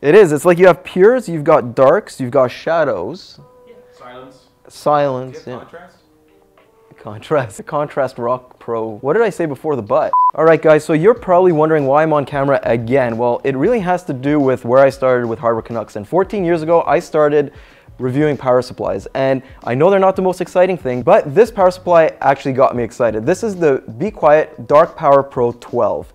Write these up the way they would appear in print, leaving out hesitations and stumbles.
It is. It's like you have pures, you've got darks, you've got shadows. Yeah. Silence. Silence. Yeah. Contrast. The Contrast Rock Pro. What did I say before the but? Alright guys, so you're probably wondering why I'm on camera again. Well, it really has to do with where I started with Hardware Canucks. And 14 years ago, I started reviewing power supplies. And I know they're not the most exciting thing, but this power supply actually got me excited. This is the Be Quiet Dark Power Pro 12.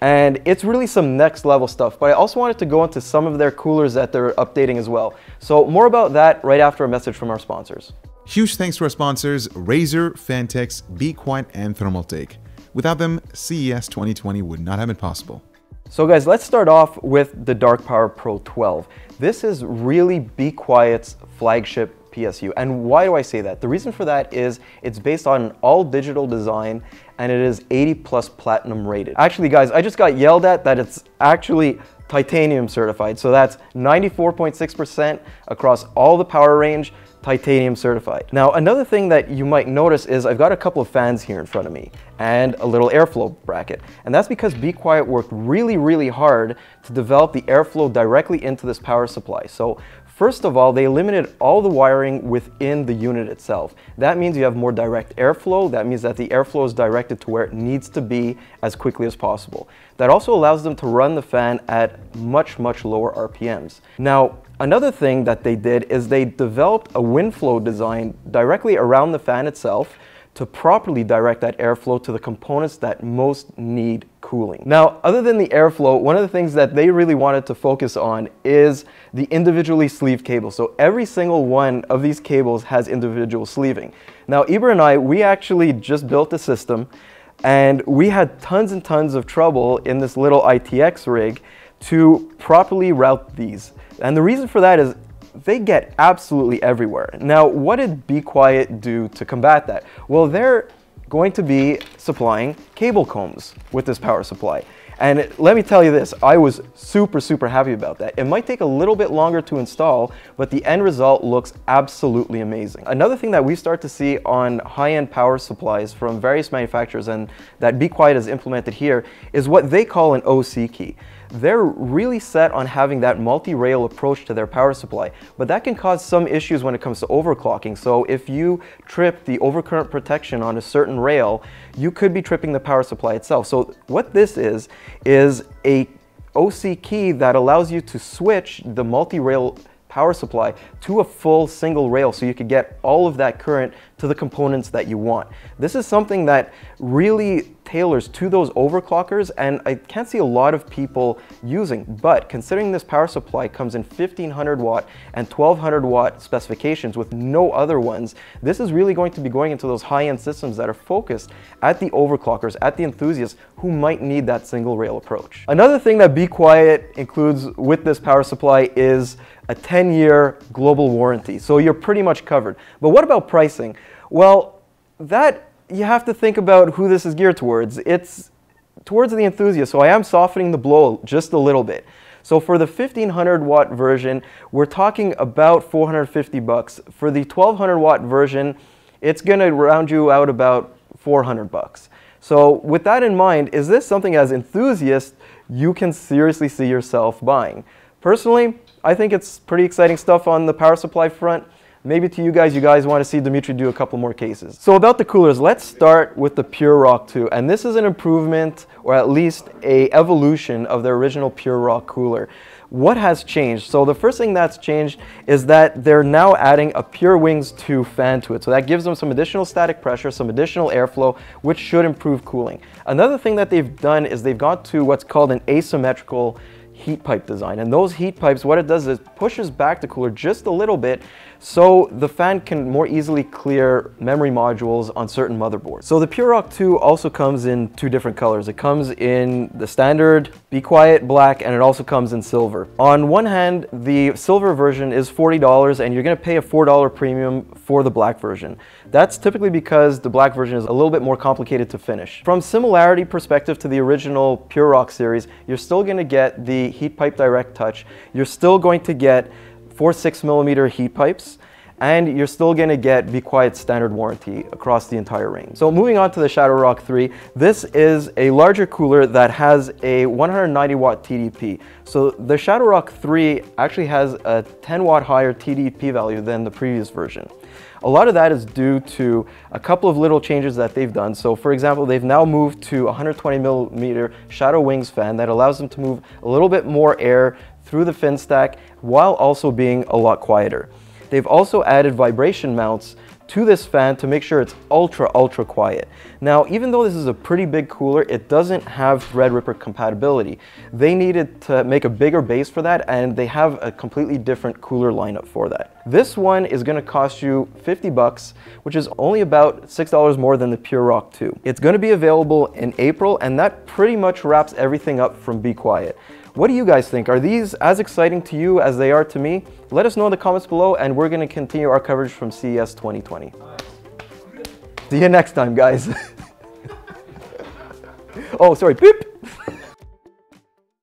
And it's really some next level stuff, but I also wanted to go into some of their coolers that they're updating as well. So more about that right after a message from our sponsors. Huge thanks to our sponsors, Razer, Fantex, Be Quiet, and Thermaltake. Without them, CES 2020 would not have been possible. So guys, let's start off with the Dark Power Pro 12. This is really Be Quiet's flagship PSU. And why do I say that? The reason for that is it's based on an all digital design and it is 80+ platinum rated. Actually guys, I just got yelled at that it's actually titanium certified. So that's 94.6% across all the power range, titanium certified. Now, another thing that you might notice is I've got a couple of fans here in front of me and a little airflow bracket. And that's because Be Quiet worked really, really hard to develop the airflow directly into this power supply. So first of all, they eliminated all the wiring within the unit itself. That means you have more direct airflow. That means that the airflow is directed to where it needs to be as quickly as possible. That also allows them to run the fan at much, much lower RPMs. Now, another thing that they did is they developed a wind flow design directly around the fan itself to properly direct that airflow to the components that most need cooling. Now, other than the airflow, one of the things that they really wanted to focus on is the individually sleeved cables. So every single one of these cables has individual sleeving. Now, Eber and I, we actually just built a system and we had tons and tons of trouble in this little ITX rig to properly route these. And the reason for that is they get absolutely everywhere. Now, what did Be Quiet do to combat that? Well, they're going to be supplying cable combs with this power supply. And let me tell you this, I was super, super happy about that. It might take a little bit longer to install, but the end result looks absolutely amazing. Another thing that we start to see on high-end power supplies from various manufacturers and that Be Quiet has implemented here is what they call an OC key. They're really set on having that multi-rail approach to their power supply, but that can cause some issues when it comes to overclocking. So if you trip the overcurrent protection on a certain rail, you could be tripping the power supply itself. So what this is a OC key that allows you to switch the multi-rail power supply to a full single rail so you could get all of that current to the components that you want. This is something that really tailors to those overclockers, and I can't see a lot of people using, but considering this power supply comes in 1500 watt and 1200 watt specifications with no other ones, this is really going to be going into those high-end systems that are focused at the overclockers, at the enthusiasts who might need that single rail approach. Another thing that Be Quiet includes with this power supply is a 10-year global warranty. So you're pretty much covered. But what about pricing? Well, that you have to think about who this is geared towards. It's towards the enthusiast, so I am softening the blow just a little bit. So for the 1500 watt version, we're talking about 450 bucks. For the 1200 watt version, it's gonna round you out about 400 bucks. So with that in mind, is this something as enthusiast you can seriously see yourself buying? Personally, I think it's pretty exciting stuff on the power supply front. Maybe to you guys want to see Dimitri do a couple more cases. So about the coolers, let's start with the Pure Rock 2. And this is an improvement, or at least a evolution of the original Pure Rock cooler. What has changed? So the first thing that's changed is that they're now adding a Pure Wings 2 fan to it. So that gives them some additional static pressure, some additional airflow, which should improve cooling. Another thing that they've done is they've gone to what's called an asymmetrical heat pipe design. And those heat pipes, what it does is pushes back the cooler just a little bit so the fan can more easily clear memory modules on certain motherboards. So the Pure Rock 2 also comes in two different colors. It comes in the standard Be Quiet black, and it also comes in silver. On one hand, the silver version is $40 and you're going to pay a $4 premium for the black version. That's typically because the black version is a little bit more complicated to finish. From similarity perspective to the original Pure Rock series, you're still going to get the heat pipe direct touch. You're still going to get 4 6mm heat pipes, and you're still gonna get Be Quiet standard warranty across the entire range. So moving on to the Shadow Rock 3, this is a larger cooler that has a 190 watt TDP. So the Shadow Rock 3 actually has a 10 watt higher TDP value than the previous version. A lot of that is due to a couple of little changes that they've done. So for example, they've now moved to a 120 millimeter Shadow Wings fan that allows them to move a little bit more air through the fin stack while also being a lot quieter. They've also added vibration mounts to this fan to make sure it's ultra quiet. Now, even though this is a pretty big cooler, it doesn't have Threadripper compatibility. They needed to make a bigger base for that, and they have a completely different cooler lineup for that. This one is gonna cost you 50 bucks, which is only about $6 more than the Pure Rock 2. It's gonna be available in April, and that pretty much wraps everything up from Be Quiet. What do you guys think? Are these as exciting to you as they are to me? Let us know in the comments below, and we're going to continue our coverage from CES 2020. See you next time, guys. Oh, sorry. Beep.